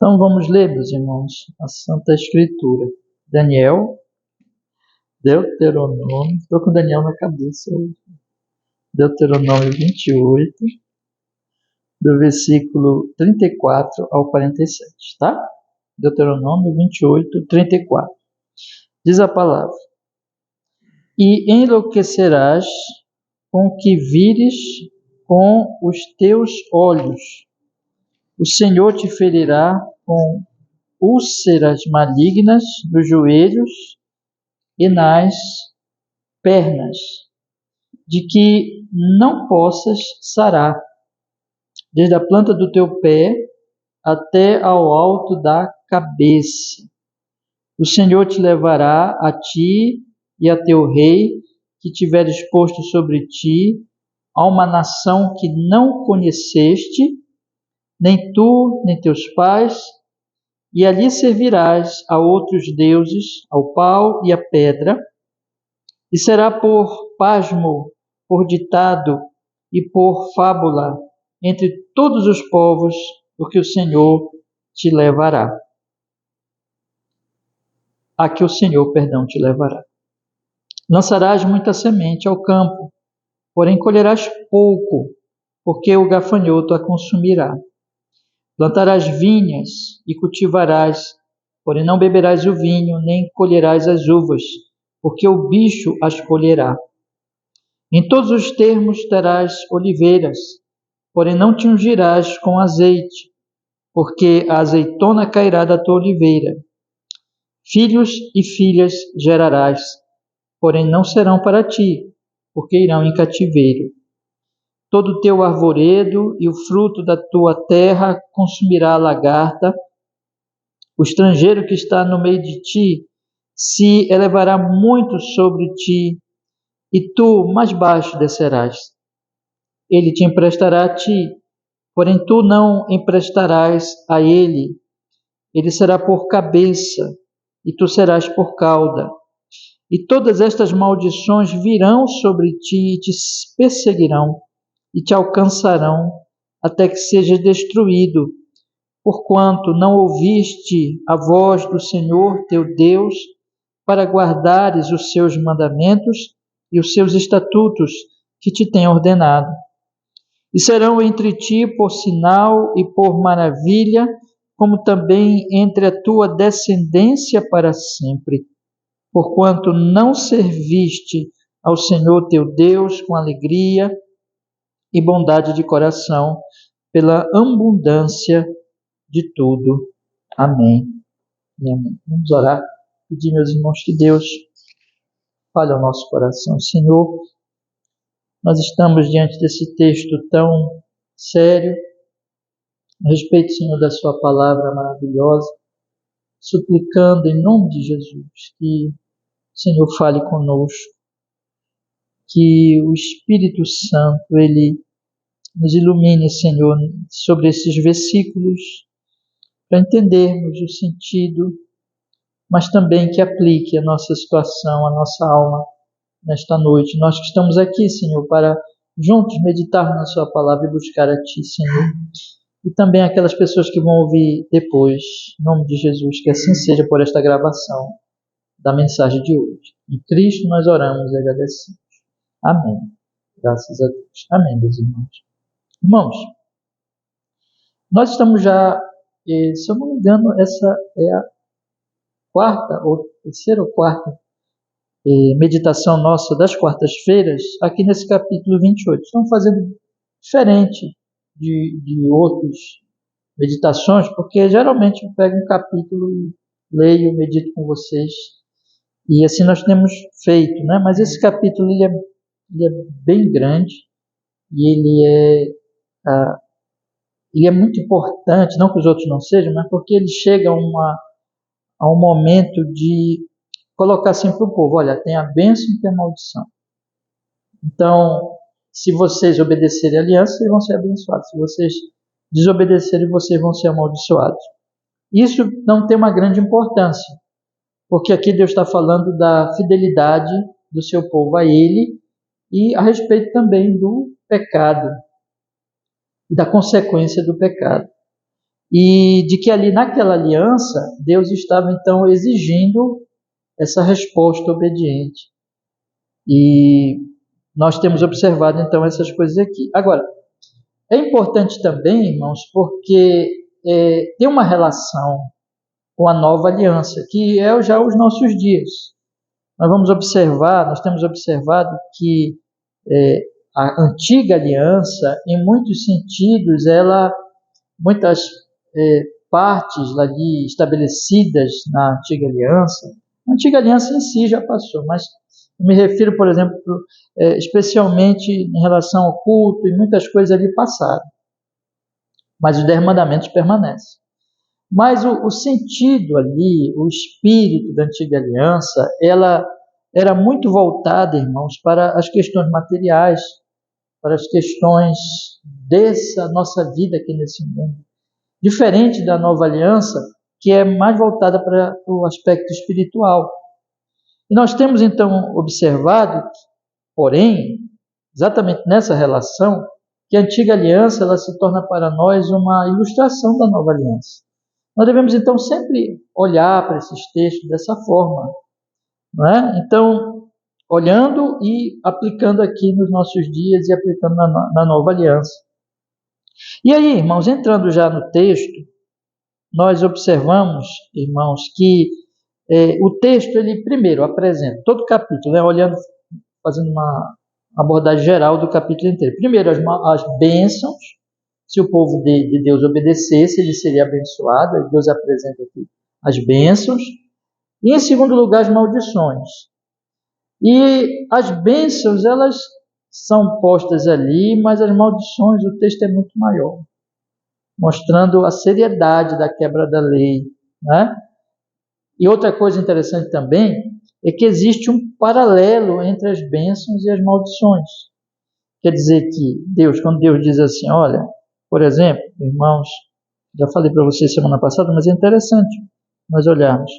Então vamos ler, meus irmãos, a Santa Escritura. Daniel, Deuteronômio, estou com Daniel na cabeça hoje. Deuteronômio 28, do versículo 34 ao 47, tá? Deuteronômio 28, 34. Diz a palavra: E enlouquecerás com o que vires com os teus olhos. O Senhor te ferirá com úlceras malignas nos joelhos e nas pernas, de que não possas sarar, desde a planta do teu pé até ao alto da cabeça. O Senhor te levará a ti e a teu rei, que tiveres posto sobre ti, a uma nação que não conheceste, nem tu, nem teus pais, e ali servirás a outros deuses, ao pau e à pedra, e será por pasmo, por ditado e por fábula entre todos os povos, porque o Senhor te levará. A que o Senhor, te levará. Lançarás muita semente ao campo, porém colherás pouco, porque o gafanhoto a consumirá. Plantarás vinhas e cultivarás, porém não beberás o vinho, nem colherás as uvas, porque o bicho as colherá. Em todos os termos terás oliveiras, porém não te ungirás com azeite, porque a azeitona cairá da tua oliveira. Filhos e filhas gerarás, porém não serão para ti, porque irão em cativeiro. Todo o teu arvoredo e o fruto da tua terra consumirá a lagarta. O estrangeiro que está no meio de ti se elevará muito sobre ti, e tu mais baixo descerás. Ele te emprestará a ti, porém tu não emprestarás a ele. Ele será por cabeça, e tu serás por cauda. E todas estas maldições virão sobre ti e te perseguirão, e te alcançarão, até que sejas destruído, porquanto não ouviste a voz do Senhor teu Deus, para guardares os seus mandamentos e os seus estatutos que te tem ordenado. E serão entre ti por sinal e por maravilha, como também entre a tua descendência para sempre, porquanto não serviste ao Senhor teu Deus com alegria e bondade de coração, pela abundância de tudo. Amém. E amém. Vamos orar, pedir, meus irmãos, que Deus fale ao nosso coração. Senhor, nós estamos diante desse texto tão sério, a respeito, Senhor, da sua palavra maravilhosa, suplicando em nome de Jesus que o Senhor fale conosco, que o Espírito Santo, Ele nos ilumine, Senhor, sobre esses versículos, para entendermos o sentido, mas também que aplique a nossa situação, a nossa alma, nesta noite. Nós que estamos aqui, Senhor, para juntos meditarmos na sua palavra e buscar a Ti, Senhor. E também aquelas pessoas que vão ouvir depois, em nome de Jesus, que assim seja por esta gravação da mensagem de hoje. Em Cristo nós oramos e agradecemos. Amém. Graças a Deus. Amém, meus irmãos. Irmãos, nós estamos já, se eu não me engano, essa é a terceira ou quarta meditação nossa das quartas-feiras, aqui nesse capítulo 28. Estamos fazendo diferente de outras meditações, porque geralmente eu pego um capítulo e leio, medito com vocês, e assim nós temos feito, né? Mas esse capítulo ele é bem grande, e ele é muito importante, não que os outros não sejam, mas porque ele chega a um momento de colocar assim para o povo: olha, tem a bênção e tem a maldição. Então, se vocês obedecerem a aliança, vocês vão ser abençoados. Se vocês desobedecerem, vocês vão ser amaldiçoados. Isso não tem uma grande importância, porque aqui Deus está falando da fidelidade do seu povo a Ele e a respeito também do pecado e da consequência do pecado. e de que ali naquela aliança, Deus estava então exigindo essa resposta obediente. E nós temos observado então essas coisas aqui. Agora, é importante também, irmãos, porque tem uma relação com a nova aliança, que é já os nossos dias. Nós temos observado que a antiga aliança, em muitos sentidos, muitas partes ali estabelecidas na antiga aliança, a antiga aliança em si já passou, mas eu me refiro, por exemplo, especialmente em relação ao culto, e muitas coisas ali passaram, mas os 10 mandamentos permanecem. Mas o sentido ali, o espírito da antiga aliança, ela era muito voltada, irmãos, para as questões materiais, para as questões dessa nossa vida aqui nesse mundo. Diferente da nova aliança, que é mais voltada para o aspecto espiritual. E nós temos então observado, porém, exatamente nessa relação, que a antiga aliança ela se torna para nós uma ilustração da nova aliança. Nós devemos então sempre olhar para esses textos dessa forma, não é? Então, olhando e aplicando aqui nos nossos dias e aplicando na nova aliança. E aí, irmãos, entrando já no texto, nós observamos, irmãos, que o texto, ele primeiro apresenta todo o capítulo, né, olhando, fazendo uma abordagem geral do capítulo inteiro. Primeiro, as bênçãos, se o povo de Deus obedecesse, ele seria abençoado, aí Deus apresenta aqui as bênçãos. E, em segundo lugar, as maldições. E as bênçãos, elas são postas ali, mas as maldições, o texto é muito maior, mostrando a seriedade da quebra da lei, né? E outra coisa interessante também é que existe um paralelo entre as bênçãos e as maldições. Quer dizer que Deus, quando Deus diz assim, olha, por exemplo, irmãos, já falei para vocês semana passada, mas é interessante nós olharmos.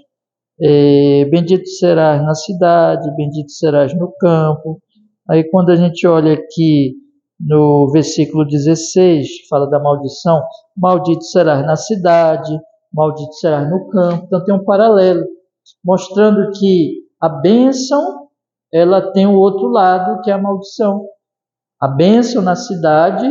Bendito serás na cidade, bendito serás no campo. Aí quando a gente olha aqui no versículo 16, fala da maldição, maldito serás na cidade, maldito serás no campo. Então tem um paralelo, mostrando que a bênção, ela tem o outro lado, que é a maldição. A bênção na cidade,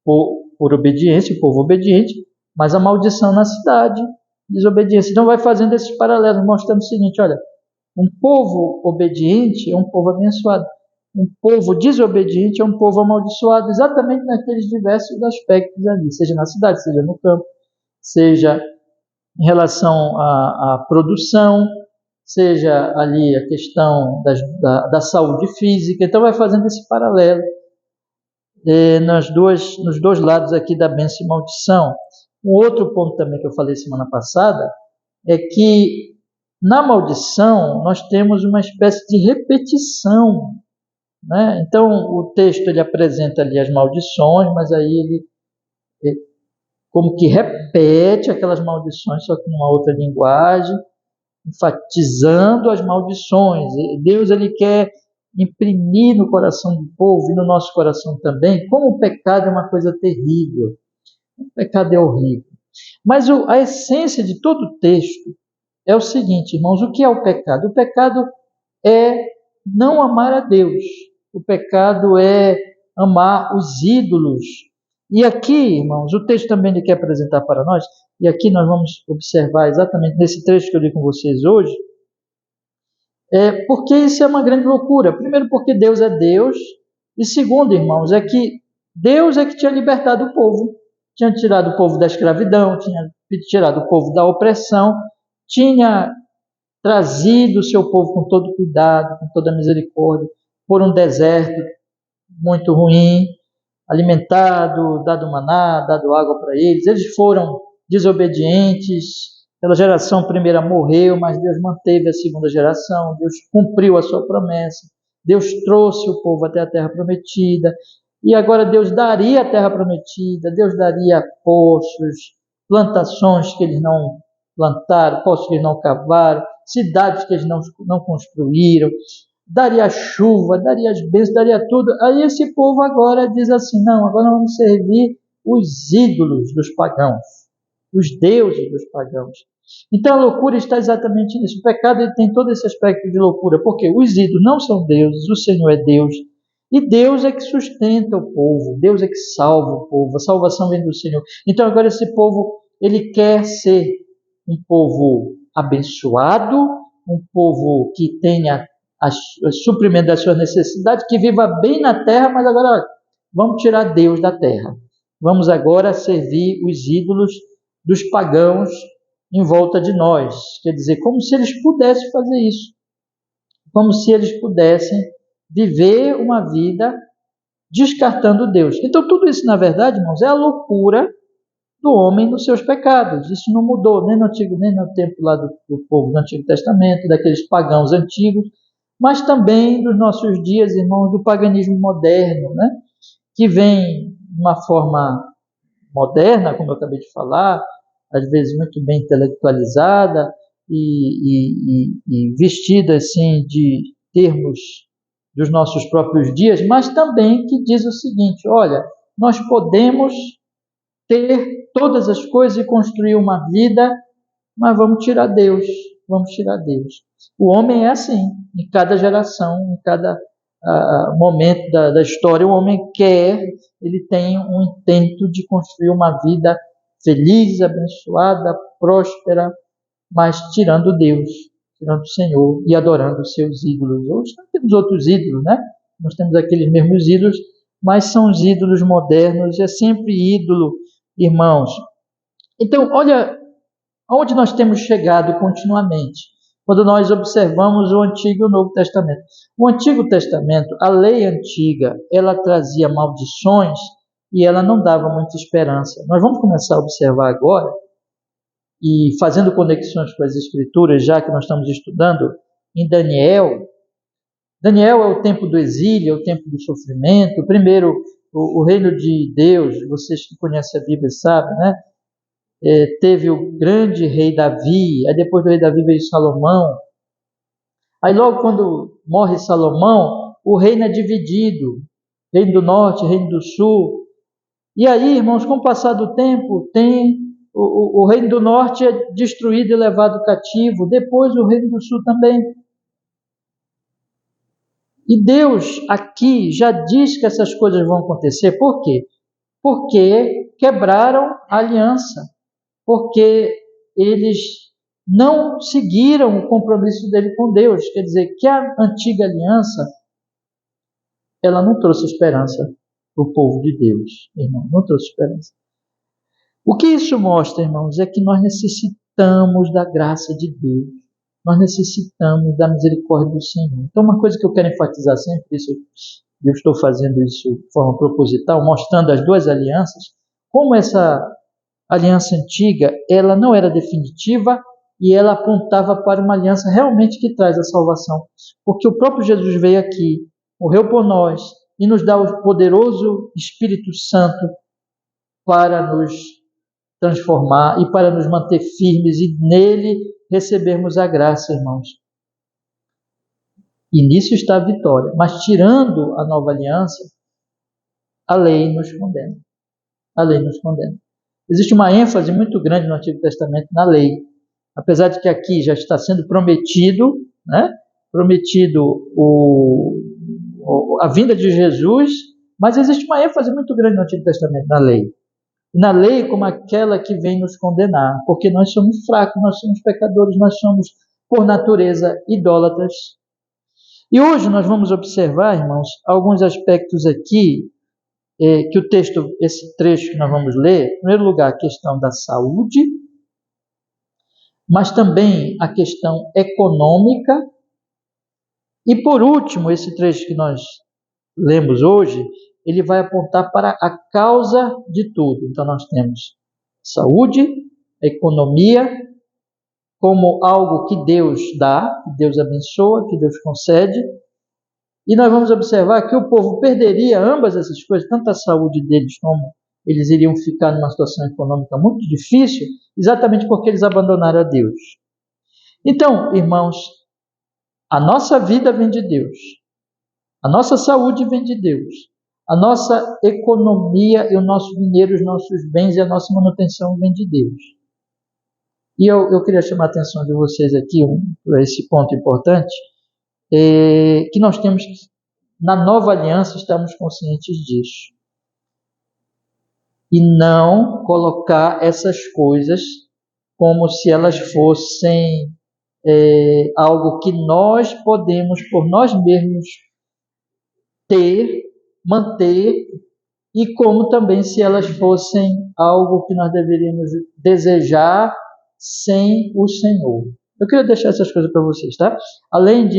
por obediência, o povo obediente, mas a maldição na cidade, desobediência. Então vai fazendo esses paralelos, mostrando o seguinte, olha, um povo obediente é um povo abençoado. Um povo desobediente é um povo amaldiçoado, exatamente naqueles diversos aspectos ali, seja na cidade, seja no campo, seja em relação à produção, seja ali a questão da saúde física. Então vai fazendo esse paralelo nos dois lados aqui da bênção e maldição. Um outro ponto também que eu falei semana passada é que na maldição nós temos uma espécie de repetição, né? Então o texto ele apresenta ali as maldições, mas aí ele como que repete aquelas maldições, só que numa outra linguagem, enfatizando as maldições. Deus ele quer imprimir no coração do povo e no nosso coração também, como o pecado é uma coisa terrível. O pecado é horrível. Mas a essência de todo o texto é o seguinte, irmãos, o que é o pecado? O pecado é não amar a Deus. O pecado é amar os ídolos. E aqui, irmãos, o texto também ele quer apresentar para nós, e aqui nós vamos observar exatamente nesse trecho que eu li com vocês hoje, porque isso é uma grande loucura. Primeiro, porque Deus é Deus, e segundo, irmãos, é que Deus é que tinha libertado o povo, tinha tirado o povo da escravidão, tinha tirado o povo da opressão, tinha trazido o seu povo com todo cuidado, com toda misericórdia, por um deserto muito ruim, alimentado, dado maná, dado água para eles. Eles foram desobedientes, aquela geração primeira morreu, mas Deus manteve a segunda geração, Deus cumpriu a sua promessa, Deus trouxe o povo até a terra prometida, e agora Deus daria a terra prometida, Deus daria poços, plantações que eles não plantaram, poços que eles não cavaram, cidades que eles não construíram, daria chuva, daria as bênçãos, daria tudo. Aí esse povo agora diz assim, não, agora vamos servir os ídolos dos pagãos. os deuses dos pagãos. Então a loucura está exatamente nisso. O pecado ele tem todo esse aspecto de loucura, porque os ídolos não são deuses, o Senhor é Deus, e Deus é que sustenta o povo, Deus é que salva o povo, a salvação vem do Senhor. Então agora esse povo, ele quer ser um povo abençoado, um povo que tenha o suprimento das suas necessidades, que viva bem na terra, mas agora vamos tirar Deus da terra. Vamos agora servir os ídolos dos pagãos em volta de nós. Quer dizer, como se eles pudessem fazer isso. Como se eles pudessem viver uma vida descartando Deus. Então tudo isso, na verdade, irmãos, é a loucura do homem nos seus pecados. Isso não mudou nem no Antigo, nem no tempo lá do povo do Antigo Testamento, daqueles pagãos antigos, mas também dos nossos dias, irmãos, do paganismo moderno, né? Que vem de uma forma moderna, como eu acabei de falar, às vezes muito bem intelectualizada e vestida assim de termos dos nossos próprios dias, mas também que diz o seguinte: olha, nós podemos ter todas as coisas e construir uma vida, mas vamos tirar Deus, vamos tirar Deus. O homem é assim, em cada geração, em cada momento da história, o homem quer, ele tem um intento de construir uma vida feliz, abençoada, próspera, mas tirando Deus, tirando o Senhor e adorando os seus ídolos. Hoje nós temos outros ídolos, né? Nós temos aqueles mesmos ídolos, mas são os ídolos modernos, é sempre ídolo, irmãos. Então, olha aonde nós temos chegado continuamente, quando nós observamos o Antigo e o Novo Testamento. O Antigo Testamento, a lei antiga, ela trazia maldições e ela não dava muita esperança. Nós vamos começar a observar agora, e fazendo conexões com as Escrituras, já que nós estamos estudando, em Daniel. Daniel é o tempo do exílio, é o tempo do sofrimento. Primeiro, o reino de Deus, vocês que conhecem a Bíblia sabem, né? Teve o grande rei Davi, aí depois do rei Davi veio Salomão. Aí logo quando morre Salomão, o reino é dividido, reino do norte, reino do sul. E aí, irmãos, com o passar do tempo, tem o reino do norte é destruído e levado cativo, depois o reino do sul também. E Deus aqui já diz que essas coisas vão acontecer, por quê? Porque quebraram a aliança, porque eles não seguiram o compromisso dele com Deus. Quer dizer, que a antiga aliança, ela não trouxe esperança para o povo de Deus, irmão, não trouxe esperança. O que isso mostra, irmãos, é que nós necessitamos da graça de Deus, nós necessitamos da misericórdia do Senhor. Então, uma coisa que eu quero enfatizar sempre, isso, eu estou fazendo isso de forma proposital, mostrando as duas alianças, como essa aliança antiga, ela não era definitiva e ela apontava para uma aliança realmente que traz a salvação. Porque o próprio Jesus veio aqui, morreu por nós e nos dá o poderoso Espírito Santo para nos transformar e para nos manter firmes e nele recebermos a graça, irmãos. E nisso está a vitória. Mas tirando a nova aliança, a lei nos condena. A lei nos condena. Existe uma ênfase muito grande no Antigo Testamento na lei. Apesar de que aqui já está sendo prometido, né? Prometido a vinda de Jesus, mas existe uma ênfase muito grande no Antigo Testamento na lei. Na lei como aquela que vem nos condenar, porque nós somos fracos, nós somos pecadores, nós somos, por natureza, idólatras. E hoje nós vamos observar, irmãos, alguns aspectos aqui que o texto, esse trecho que nós vamos ler, em primeiro lugar, a questão da saúde, mas também a questão econômica, e por último, esse trecho que nós lemos hoje, ele vai apontar para a causa de tudo. Então nós temos saúde, economia, como algo que Deus dá, que Deus abençoa, que Deus concede, e nós vamos observar que o povo perderia ambas essas coisas, tanto a saúde deles como eles iriam ficar numa situação econômica muito difícil, exatamente porque eles abandonaram a Deus. Então, irmãos, a nossa vida vem de Deus, a nossa saúde vem de Deus, a nossa economia e o nosso dinheiro, os nossos bens e a nossa manutenção vem de Deus. E eu queria chamar a atenção de vocês aqui para esse ponto importante, que nós temos, na nova aliança, estamos conscientes disso. E não colocar essas coisas como se elas fossem algo que nós podemos, por nós mesmos, ter, manter, e como também se elas fossem algo que nós deveríamos desejar sem o Senhor. Eu queria deixar essas coisas para vocês, tá? Além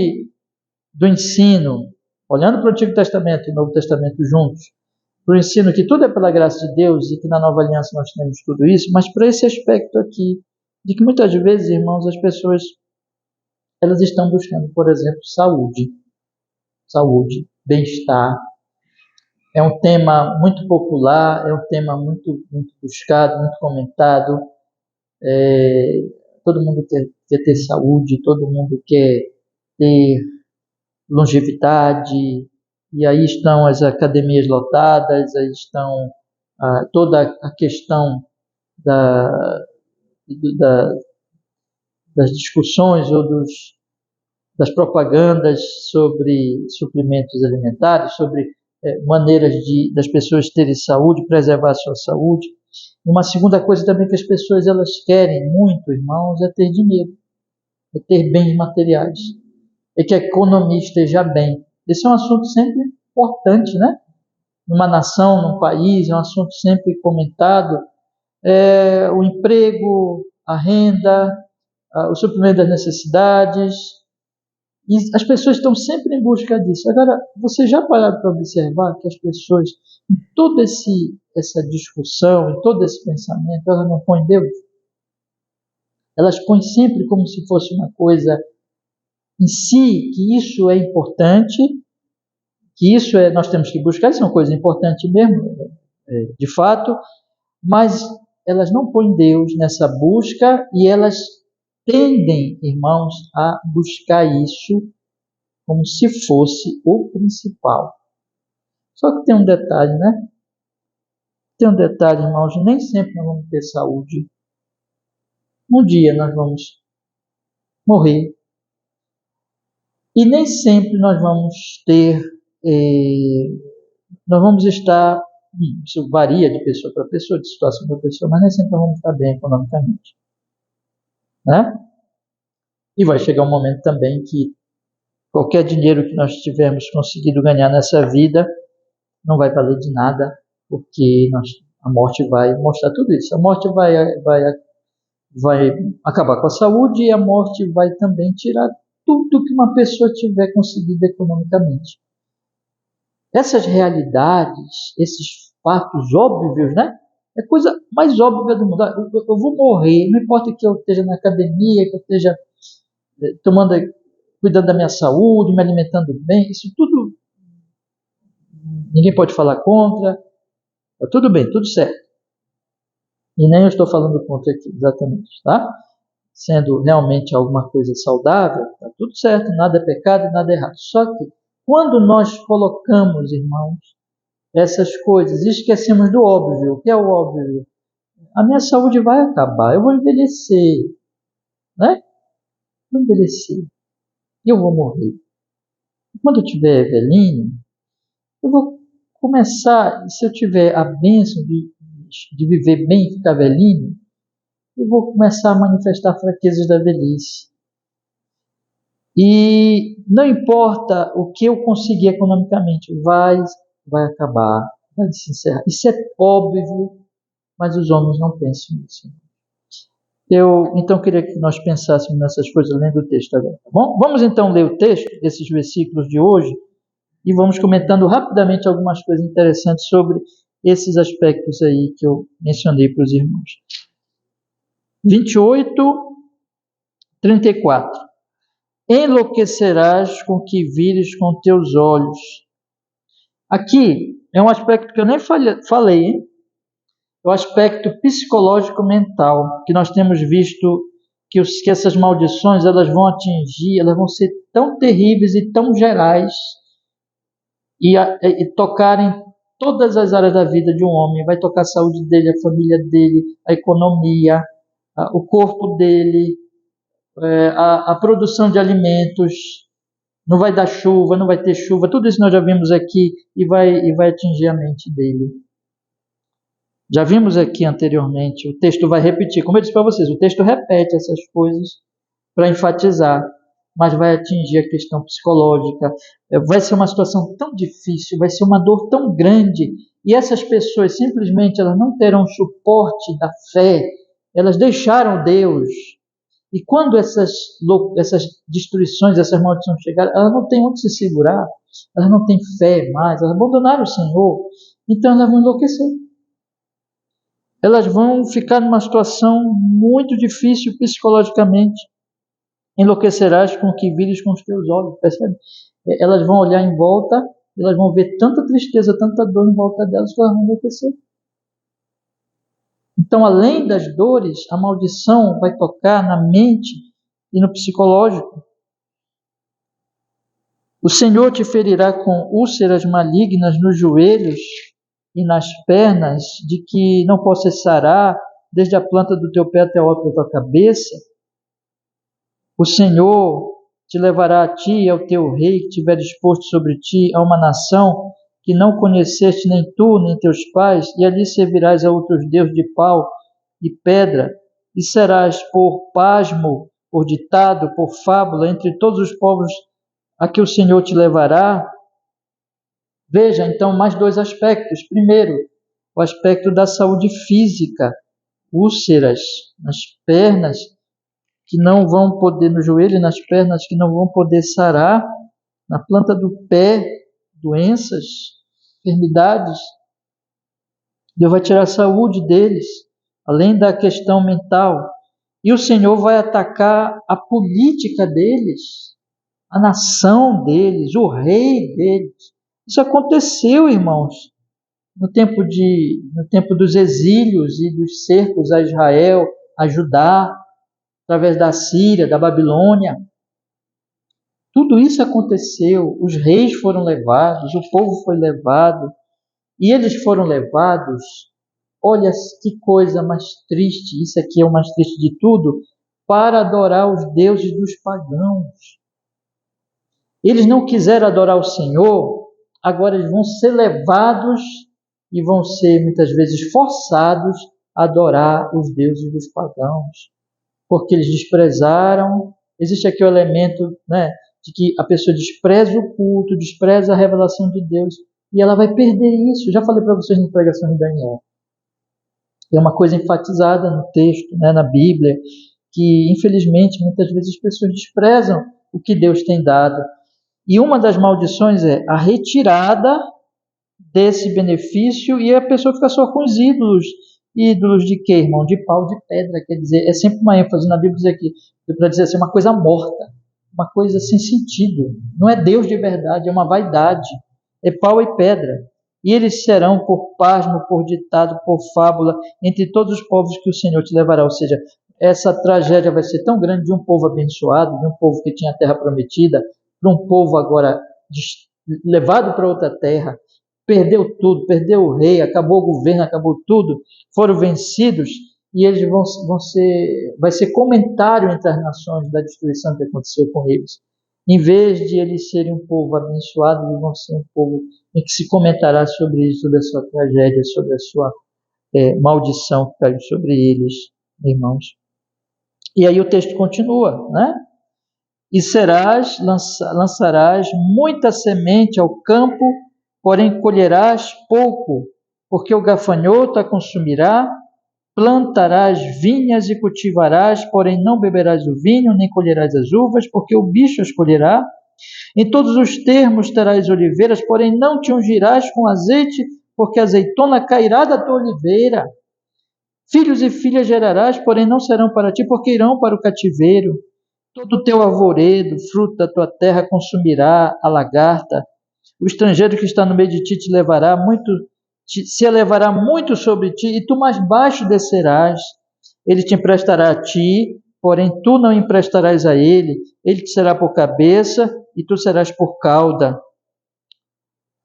do ensino, olhando para o Antigo Testamento e o Novo Testamento juntos, para o ensino que tudo é pela graça de Deus e que na Nova Aliança nós temos tudo isso, mas para esse aspecto aqui, de que muitas vezes, irmãos, as pessoas elas estão buscando, por exemplo, saúde, bem-estar. É um tema muito popular, é um tema muito, muito buscado, muito comentado. Todo mundo quer ter saúde, todo mundo quer ter longevidade, e aí estão as academias lotadas, aí estão toda a questão das discussões ou das propagandas sobre suplementos alimentares, sobre maneiras das pessoas terem saúde, preservar a sua saúde. Uma segunda coisa também que as pessoas elas querem muito, irmãos, é ter dinheiro, é ter bens materiais, é que a economia esteja bem. Esse é um assunto sempre importante, né? Numa nação, num país, é um assunto sempre comentado. O emprego, a renda, o suprimento das necessidades. E as pessoas estão sempre em busca disso. Agora, você já parou para observar que as pessoas, em toda essa discussão, em todo esse pensamento, elas não põem Deus? Elas põem sempre como se fosse uma coisa em si, que isso é importante, que isso nós temos que buscar, isso é uma coisa importante mesmo, de fato, mas elas não põem Deus nessa busca e elas tendem, irmãos, a buscar isso como se fosse o principal. Só que tem um detalhe, né? Tem um detalhe, irmãos, nem sempre nós vamos ter saúde. Um dia nós vamos morrer. E nem sempre nós vamos ter, nós vamos estar, isso varia de pessoa para pessoa, de situação para pessoa, mas nem sempre nós vamos estar bem economicamente. Né? E vai chegar um momento também que qualquer dinheiro que nós tivermos conseguido ganhar nessa vida não vai valer de nada, porque a morte vai mostrar tudo isso. A morte vai acabar com a saúde e a morte vai também tirar tudo que uma pessoa tiver conseguido economicamente. Essas realidades, esses fatos óbvios, né? É a coisa mais óbvia do mundo. Eu vou morrer, não importa que eu esteja na academia, que eu esteja cuidando da minha saúde, me alimentando bem, isso tudo ninguém pode falar contra. Tudo bem, tudo certo. E nem eu estou falando contra aqui, exatamente, tá? Sendo realmente alguma coisa saudável, tá tudo certo, nada é pecado, nada é errado. Só que quando nós colocamos, irmãos, essas coisas e esquecemos do óbvio, o que é o óbvio? A minha saúde vai acabar, eu vou envelhecer, né? Vou envelhecer e eu vou morrer. Quando eu tiver velhinho, eu vou começar, se eu tiver a bênção de viver bem e ficar velhinho, eu vou começar a manifestar fraquezas da velhice. E não importa o que eu conseguir economicamente, vai acabar, vai se encerrar. Isso é óbvio, mas os homens não pensam nisso. Eu então queria que nós pensássemos nessas coisas lendo o texto agora, tá bom? Vamos então ler o texto, esses versículos de hoje, e vamos comentando rapidamente algumas coisas interessantes sobre esses aspectos aí que eu mencionei para os irmãos. 28, 34. Enlouquecerás com o que vires com teus olhos. Aqui é um aspecto que eu nem falei, hein? É o aspecto psicológico mental, que nós temos visto que essas maldições elas vão atingir, elas vão ser tão terríveis e tão gerais e tocarem todas as áreas da vida de um homem. Vai tocar a saúde dele, a família dele, a economia, o corpo dele, a produção de alimentos, não vai dar chuva, não vai ter chuva, tudo isso nós já vimos aqui e vai atingir a mente dele. Já vimos aqui anteriormente, o texto vai repetir, como eu disse para vocês, o texto repete essas coisas para enfatizar, mas vai atingir a questão psicológica, vai ser uma situação tão difícil, vai ser uma dor tão grande, e essas pessoas simplesmente elas não terão suporte da fé, elas deixaram Deus, e quando essas destruições, essas maldições chegarem, elas não têm onde se segurar, elas não têm fé mais, elas abandonaram o Senhor, então elas vão enlouquecer. Elas vão ficar numa situação muito difícil psicologicamente. Enlouquecerás com o que vires com os teus olhos, percebe? Elas vão olhar em volta, elas vão ver tanta tristeza, tanta dor em volta delas que elas vão enlouquecer. Então, além das dores, a maldição vai tocar na mente e no psicológico. O Senhor te ferirá com úlceras malignas nos joelhos e nas pernas, de que não possa sarar, desde a planta do teu pé até o alto da tua cabeça. O Senhor te levará a ti e ao teu rei que tiver disposto sobre ti a uma nação que não conheceste nem tu, nem teus pais, e ali servirás a outros deuses de pau e pedra, e serás por pasmo, por ditado, por fábula, entre todos os povos a que o Senhor te levará. Veja, então, mais dois aspectos. Primeiro, o aspecto da saúde física, úlceras nas pernas, que não vão poder, no joelho e nas pernas, que não vão poder sarar, na planta do pé, doenças, enfermidades. Deus vai tirar a saúde deles, além da questão mental. E o Senhor vai atacar a política deles, a nação deles, o rei deles. Isso aconteceu, irmãos, no tempo dos exílios e dos cercos a Israel, a Judá, através da Síria, da Babilônia. Tudo isso aconteceu, os reis foram levados, o povo foi levado, e eles foram levados, olha que coisa mais triste, isso aqui é o mais triste de tudo, para adorar os deuses dos pagãos. Eles não quiseram adorar o Senhor, agora eles vão ser levados e vão ser muitas vezes forçados a adorar os deuses dos pagãos, porque eles desprezaram. Existe aqui o elemento, de que a pessoa despreza o culto, despreza a revelação de Deus, e ela vai perder isso. Já falei para vocês na pregação de Daniel. É uma coisa enfatizada no texto, na Bíblia, que infelizmente muitas vezes as pessoas desprezam o que Deus tem dado. E uma das maldições é a retirada desse benefício, e a pessoa fica só com os ídolos. Ídolos de quê, irmão? De pau, de pedra. Quer dizer, é sempre uma ênfase na Bíblia dizer aqui, para dizer assim, uma coisa morta, uma coisa sem sentido. Não é Deus de verdade, é uma vaidade. É pau e pedra. E eles serão por pasmo, por ditado, por fábula, entre todos os povos que o Senhor te levará. Ou seja, essa tragédia vai ser tão grande de um povo abençoado, de um povo que tinha a terra prometida, para um povo agora levado para outra terra, perdeu tudo, perdeu o rei, acabou o governo, acabou tudo, foram vencidos, e eles vai ser comentário entre as nações da destruição que aconteceu com eles. Em vez de eles serem um povo abençoado, eles vão ser um povo em que se comentará sobre isso, sobre a sua tragédia, sobre a sua maldição que caiu sobre eles, irmãos. E aí o texto continua, E lançarás muita semente ao campo, porém colherás pouco, porque o gafanhoto a consumirá. Plantarás vinhas e cultivarás, porém não beberás o vinho, nem colherás as uvas, porque o bicho as colherá. Em todos os termos terás oliveiras, porém não te ungirás com azeite, porque a azeitona cairá da tua oliveira. Filhos e filhas gerarás, porém não serão para ti, porque irão para o cativeiro. Todo o teu arvoredo, fruto da tua terra, consumirá a lagarta. O estrangeiro que está no meio de ti se elevará muito sobre ti, e tu mais baixo descerás. Ele te emprestará a ti, porém tu não emprestarás a ele. Ele te será por cabeça, e tu serás por cauda.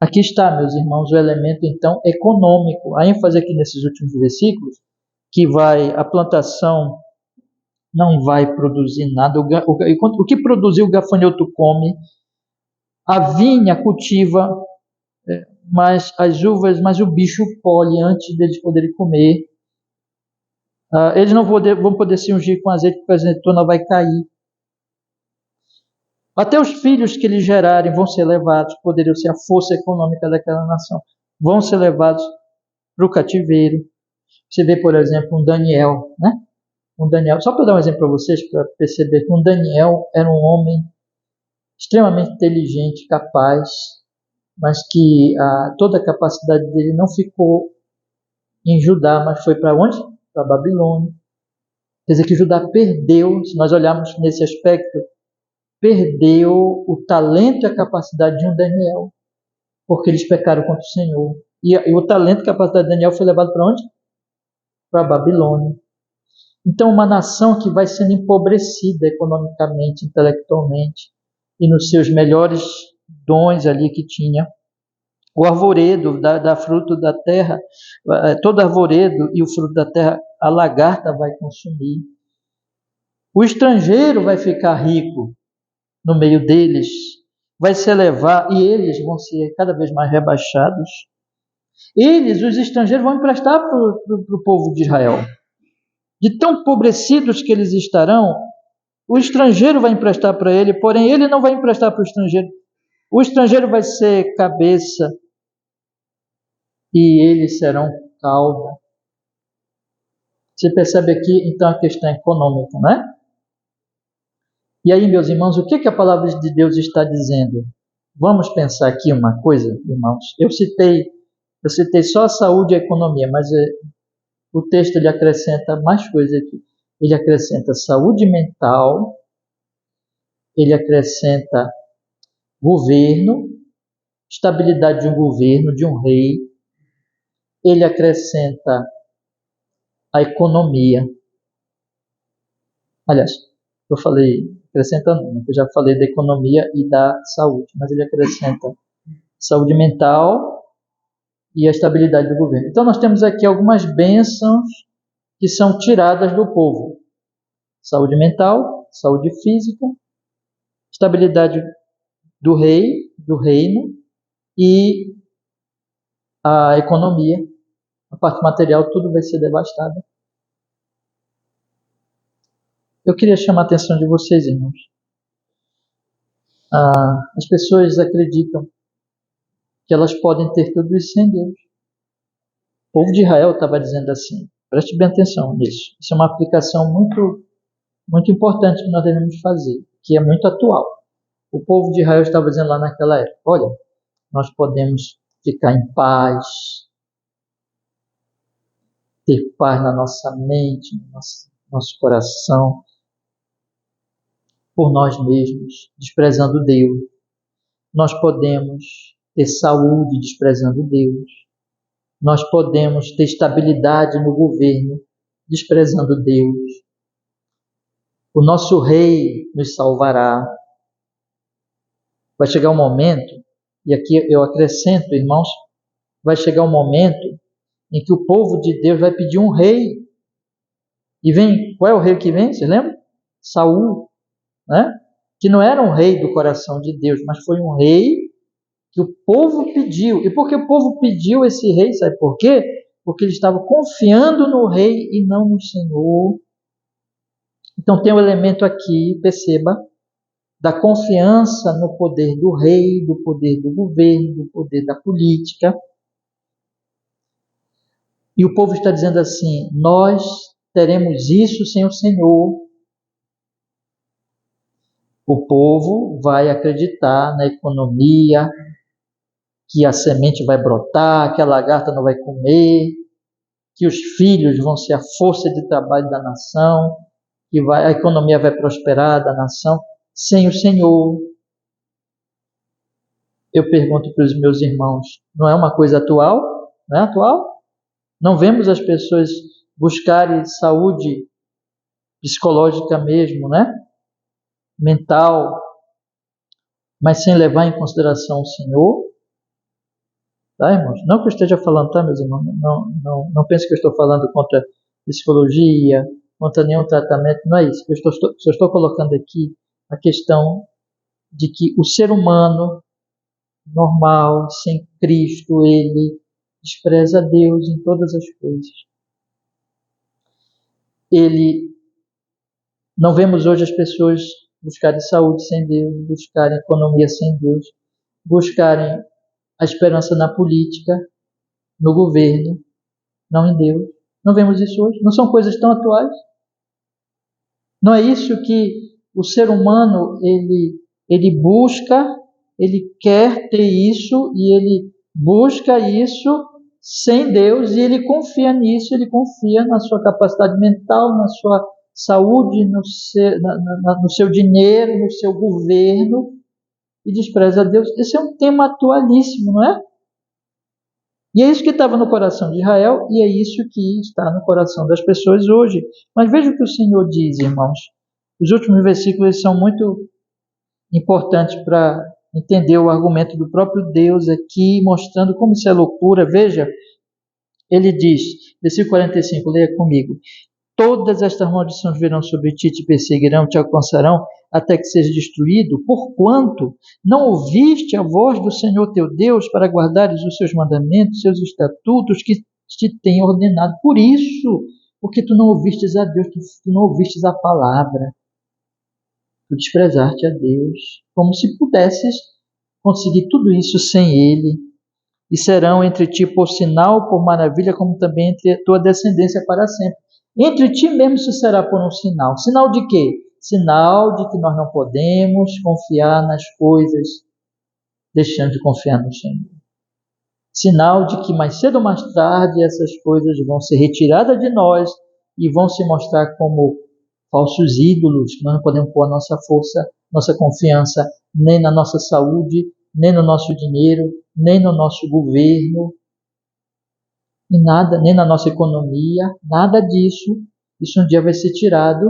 Aqui está, meus irmãos, o elemento, então, econômico. A ênfase aqui nesses últimos versículos, que vai a plantação não vai produzir nada. O que produzir o gafanhoto come, a vinha cultiva, mas as uvas, mas o bicho colhe antes deles poderem comer. Eles não vão poder se ungir com azeite, porque a azeitona vai cair. Até os filhos que eles gerarem vão ser levados, poderiam ser a força econômica daquela nação, vão ser levados para o cativeiro. Você vê, por exemplo, um Daniel, né? Um Daniel, só para dar um exemplo para vocês, para perceber que um Daniel era um homem extremamente inteligente, capaz, mas que toda a capacidade dele não ficou em Judá, mas foi para onde? Para Babilônia. Quer dizer que Judá perdeu, se nós olharmos nesse aspecto, perdeu o talento e a capacidade de um Daniel, porque eles pecaram contra o Senhor. E o talento e a capacidade de Daniel foi levado para onde? Para a Babilônia. Então, uma nação que vai sendo empobrecida economicamente, intelectualmente, e nos seus melhores dons ali que tinha. O arvoredo da fruto da terra, todo arvoredo e o fruto da terra, a lagarta vai consumir. O estrangeiro vai ficar rico no meio deles, vai se elevar e eles vão ser cada vez mais rebaixados. Eles, os estrangeiros, vão emprestar para o povo de Israel. De tão empobrecidos que eles estarão, o estrangeiro vai emprestar para ele, porém ele não vai emprestar para o estrangeiro. O estrangeiro vai ser cabeça e eles serão cauda. Você percebe aqui, então, a questão econômica, né? E aí, meus irmãos, o que a palavra de Deus está dizendo? Vamos pensar aqui uma coisa, irmãos. Eu citei só a saúde e a economia, mas o texto ele acrescenta mais coisas aqui. Ele acrescenta saúde mental, ele acrescenta governo, estabilidade de um governo, de um rei, ele acrescenta a economia. Aliás, eu falei, acrescentando, eu já falei da economia e da saúde, mas ele acrescenta saúde mental e a estabilidade do governo. Então nós temos aqui algumas bênçãos que são tiradas do povo. Saúde mental, saúde física, estabilidade do rei, do reino e a economia. A parte material, tudo vai ser devastada. Eu queria chamar a atenção de vocês, irmãos. As pessoas acreditam que elas podem ter tudo isso sem Deus. O povo de Israel estava dizendo assim, preste bem atenção nisso. Isso é uma aplicação muito, muito importante que nós devemos fazer, que é muito atual. O povo de Israel estava dizendo lá naquela época, olha, nós podemos ficar em paz, ter paz na nossa mente, no nosso coração, por nós mesmos, desprezando Deus. Nós podemos ter saúde desprezando Deus. Nós podemos ter estabilidade no governo desprezando Deus. O nosso rei nos salvará. Vai chegar um momento, e aqui eu acrescento, irmãos, vai chegar um momento em que o povo de Deus vai pedir um rei. E vem, qual é o rei que vem? Você lembra? Saul, né? Que não era um rei do coração de Deus, mas foi um rei que o povo pediu. E por que o povo pediu esse rei? Sabe por quê? Porque ele estava confiando no rei e não no Senhor. Então tem um elemento aqui, perceba, da confiança no poder do rei, do poder do governo, do poder da política. E o povo está dizendo assim, nós teremos isso sem o Senhor. O povo vai acreditar na economia, que a semente vai brotar, que a lagarta não vai comer, que os filhos vão ser a força de trabalho da nação, que a economia vai prosperar da nação, sem o Senhor. Eu pergunto para os meus irmãos, não é uma coisa atual? Não é atual? Não vemos as pessoas buscarem saúde psicológica mesmo, né? Mental, mas sem levar em consideração o Senhor? Tá, irmãos? Não que eu esteja falando, tá, meus irmãos? Não pense que eu estou falando contra psicologia, contra nenhum tratamento, não é isso. Eu estou colocando aqui a questão de que o ser humano normal, sem Cristo, ele despreza a Deus em todas as coisas. Não vemos hoje as pessoas buscarem saúde sem Deus, buscarem economia sem Deus, buscarem a esperança na política, no governo, não em Deus. Não vemos isso hoje? Não são coisas tão atuais? Não é isso que o ser humano, ele busca, ele quer ter isso e ele busca isso sem Deus e ele confia nisso, ele confia na sua capacidade mental, na sua saúde, no seu dinheiro, no seu governo e despreza a Deus. Esse é um tema atualíssimo, não é? E é isso que estava no coração de Israel e é isso que está no coração das pessoas hoje. Mas veja o que o Senhor diz, irmãos. Os últimos versículos são muito importantes para entender o argumento do próprio Deus aqui, mostrando como isso é loucura. Veja, ele diz, versículo 45, leia comigo. Todas estas maldições virão sobre ti, te perseguirão, te alcançarão, até que seja destruído, porquanto não ouviste a voz do Senhor teu Deus para guardares os seus mandamentos, seus estatutos que te tem ordenado. Por isso, porque tu não ouvistes a Deus, tu não ouvistes a palavra, tu desprezaste a Deus, como se pudesses conseguir tudo isso sem Ele. E serão entre ti por sinal, por maravilha, como também entre a tua descendência para sempre. Entre ti mesmo isso será por um sinal. Sinal de quê? Sinal de que nós não podemos confiar nas coisas, deixando de confiar no Senhor. Sinal de que mais cedo ou mais tarde essas coisas vão ser retiradas de nós e vão se mostrar como falsos ídolos, que nós não podemos pôr a nossa força, nossa confiança, nem na nossa saúde, nem no nosso dinheiro, nem no nosso governo, e nada, nem na nossa economia, nada disso. Isso um dia vai ser tirado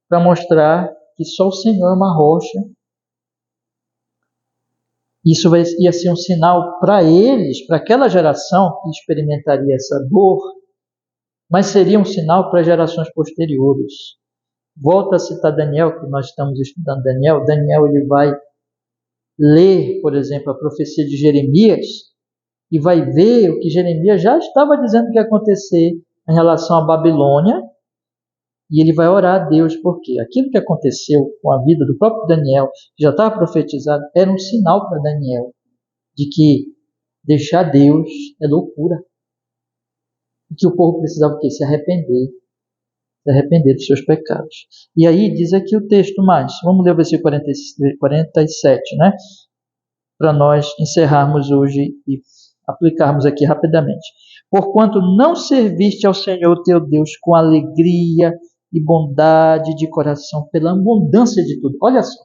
para mostrar que só o Senhor é uma rocha. Isso ia ser um sinal para eles, para aquela geração que experimentaria essa dor, mas seria um sinal para gerações posteriores. Volta a citar Daniel, que nós estamos estudando Daniel. Daniel ele vai ler, por exemplo, a profecia de Jeremias e vai ver o que Jeremias já estava dizendo que ia acontecer em relação à Babilônia, e ele vai orar a Deus, porque aquilo que aconteceu com a vida do próprio Daniel, que já estava profetizado, era um sinal para Daniel de que deixar Deus é loucura, e que o povo precisava o quê? Se arrepender dos seus pecados. E aí diz aqui o texto mais, vamos ler o versículo 47, né? Para nós encerrarmos hoje e aplicarmos aqui rapidamente. Porquanto não serviste ao Senhor teu Deus com alegria e bondade de coração, pela abundância de tudo. Olha só.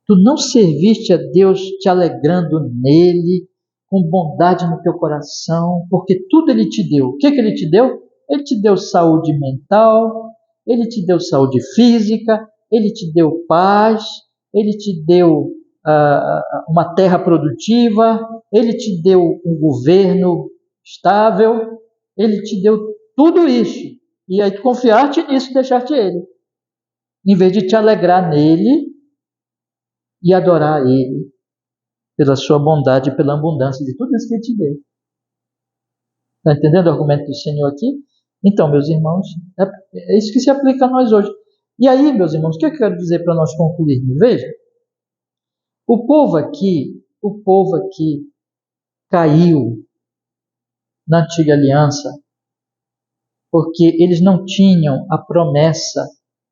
Tu não serviste a Deus te alegrando nele, com bondade no teu coração, porque tudo ele te deu. O que ele te deu? Ele te deu saúde mental, ele te deu saúde física, ele te deu paz, ele te deu uma terra produtiva, ele te deu um governo estável, ele te deu tudo isso. E aí tu confiar-te nisso e deixar-te ele. Em vez de te alegrar nele e adorar ele pela sua bondade e pela abundância de tudo isso que ele te deu. Está entendendo o argumento do Senhor aqui? Então, meus irmãos, é isso que se aplica a nós hoje. E aí, meus irmãos, o que eu quero dizer para nós concluirmos? Veja, o povo aqui caiu na antiga aliança porque eles não tinham a promessa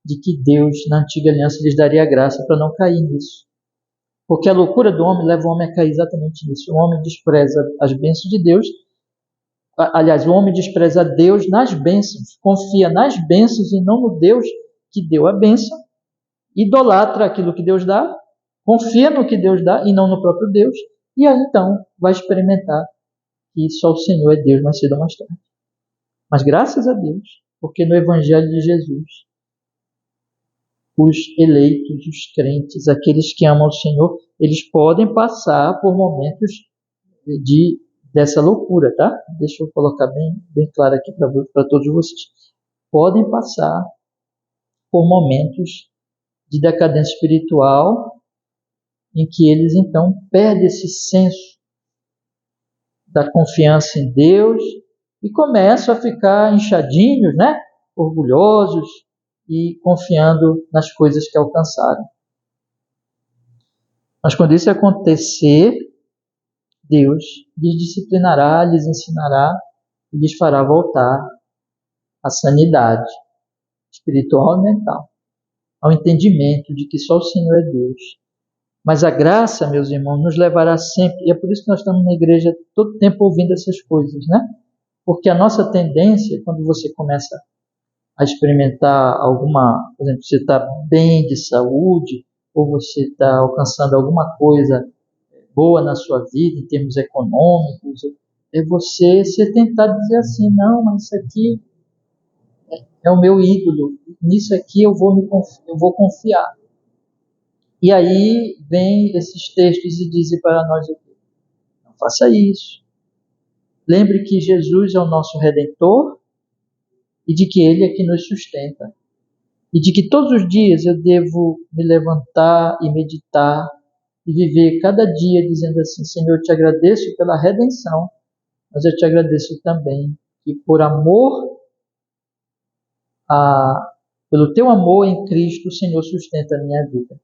de que Deus, na antiga aliança, lhes daria graça para não cair nisso. Porque a loucura do homem leva o homem a cair exatamente nisso. O homem despreza as bênçãos de Deus. Aliás, o homem despreza Deus nas bênçãos, confia nas bênçãos e não no Deus que deu a bênção, idolatra aquilo que Deus dá, confia no que Deus dá e não no próprio Deus, e aí então vai experimentar que só o Senhor é Deus mais cedo ou mais tarde. Mas graças a Deus, porque no Evangelho de Jesus, os eleitos, os crentes, aqueles que amam o Senhor, eles podem passar por momentos dessa loucura, tá? Deixa eu colocar bem claro aqui para todos vocês. podem passar por momentos de decadência espiritual, em que eles então perdem esse senso da confiança em Deus e começam a ficar inchadinhos, né? Orgulhosos e confiando nas coisas que alcançaram. Mas quando isso acontecer, Deus lhes disciplinará, lhes ensinará e lhes fará voltar à sanidade espiritual e mental, ao entendimento de que só o Senhor é Deus. Mas a graça, meus irmãos, nos levará sempre, e é por isso que nós estamos na igreja todo tempo ouvindo essas coisas, né? Porque a nossa tendência, quando você começa a experimentar alguma, por exemplo, você está bem de saúde, ou você está alcançando alguma coisa boa na sua vida, em termos econômicos, é você tentar dizer assim, não, mas isso aqui é o meu ídolo, nisso aqui eu vou confiar. E aí vem esses textos e dizem para nós, não faça isso. Lembre que Jesus é o nosso Redentor e de que Ele é que nos sustenta. E de que todos os dias eu devo me levantar e meditar e viver cada dia dizendo assim, Senhor, eu te agradeço pela redenção, mas eu te agradeço também que por amor, pelo teu amor em Cristo, o Senhor sustenta a minha vida.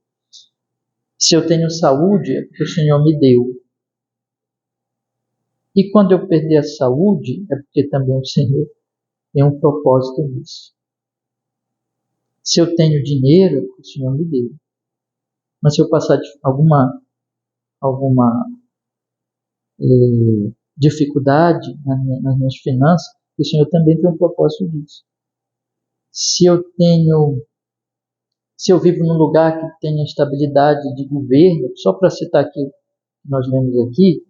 Se eu tenho saúde, é porque o Senhor me deu. E quando eu perder a saúde, é porque também o Senhor tem um propósito nisso. Se eu tenho dinheiro, é porque o Senhor me deu. Mas se eu passar de alguma dificuldade nas minhas finanças, o Senhor também tem um propósito disso. Se eu vivo num lugar que tenha estabilidade de governo, só para citar aqui o que nós lemos aqui,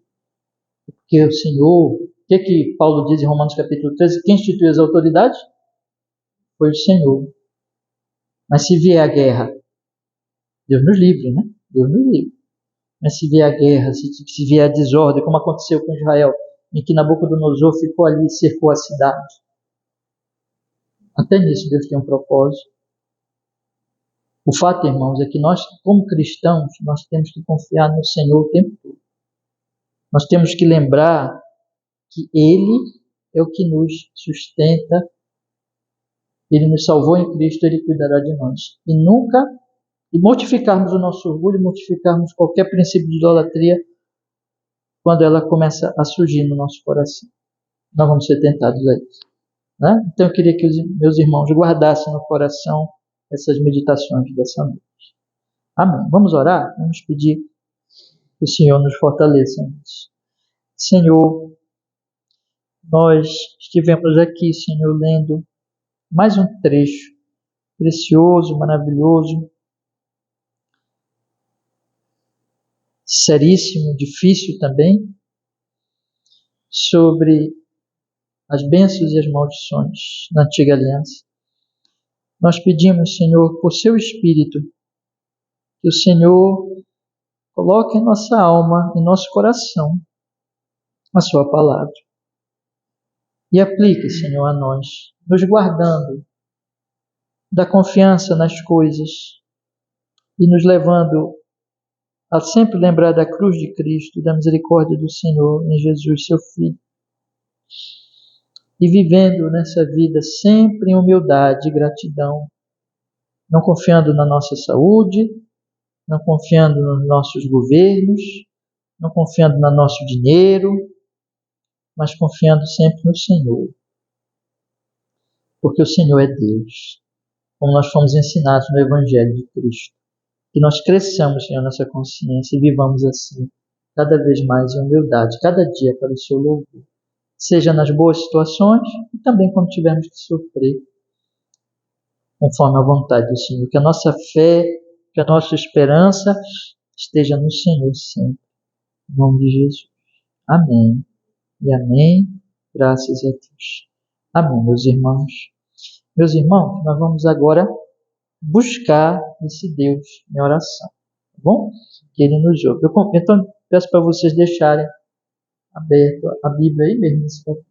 porque o Senhor, o que Paulo diz em Romanos capítulo 13, quem instituiu as autoridades? Foi o Senhor. Mas se vier a guerra, Deus nos livre, né? Deus nos livre. Mas se vier a guerra, se vier a desordem, como aconteceu com Israel, em que Nabucodonosor ficou ali e cercou a cidade. Até nisso Deus tem um propósito. O fato, irmãos, é que nós, como cristãos, nós temos que confiar no Senhor o tempo todo. Nós temos que lembrar que Ele é o que nos sustenta, Ele nos salvou em Cristo, Ele cuidará de nós. E mortificarmos o nosso orgulho, mortificarmos qualquer princípio de idolatria quando ela começa a surgir no nosso coração. Nós vamos ser tentados a isso. Né? Então eu queria que os meus irmãos guardassem no coração essas meditações dessa noite. Amém. Vamos orar? Vamos pedir que o Senhor nos fortaleça nisso. Senhor, nós estivemos aqui, Senhor, lendo mais um trecho precioso, maravilhoso, seríssimo, difícil também, sobre as bênçãos e as maldições na antiga aliança. Nós pedimos, Senhor, por seu Espírito, que o Senhor coloque em nossa alma, em nosso coração, a sua palavra. E aplique, Senhor, a nós, nos guardando da confiança nas coisas e nos levando a sempre lembrar da cruz de Cristo, da misericórdia do Senhor em Jesus, seu Filho. E vivendo nessa vida sempre em humildade e gratidão, não confiando na nossa saúde, não confiando nos nossos governos, não confiando no nosso dinheiro, mas confiando sempre no Senhor. Porque o Senhor é Deus, como nós fomos ensinados no Evangelho de Cristo. Que nós cresçamos, Senhor, nessa consciência e vivamos assim, cada vez mais em humildade, cada dia para o seu louvor. Seja nas boas situações e também quando tivermos que sofrer, conforme a vontade do Senhor. Que a nossa fé, que a nossa esperança esteja no Senhor sempre. Em nome de Jesus. Amém. E amém. Graças a Deus. Amém, meus irmãos. Meus irmãos, nós vamos agora buscar esse Deus em oração. Tá bom? Que Ele nos ouve. Então, peço para vocês deixarem aberto a Bíblia aí mesmo.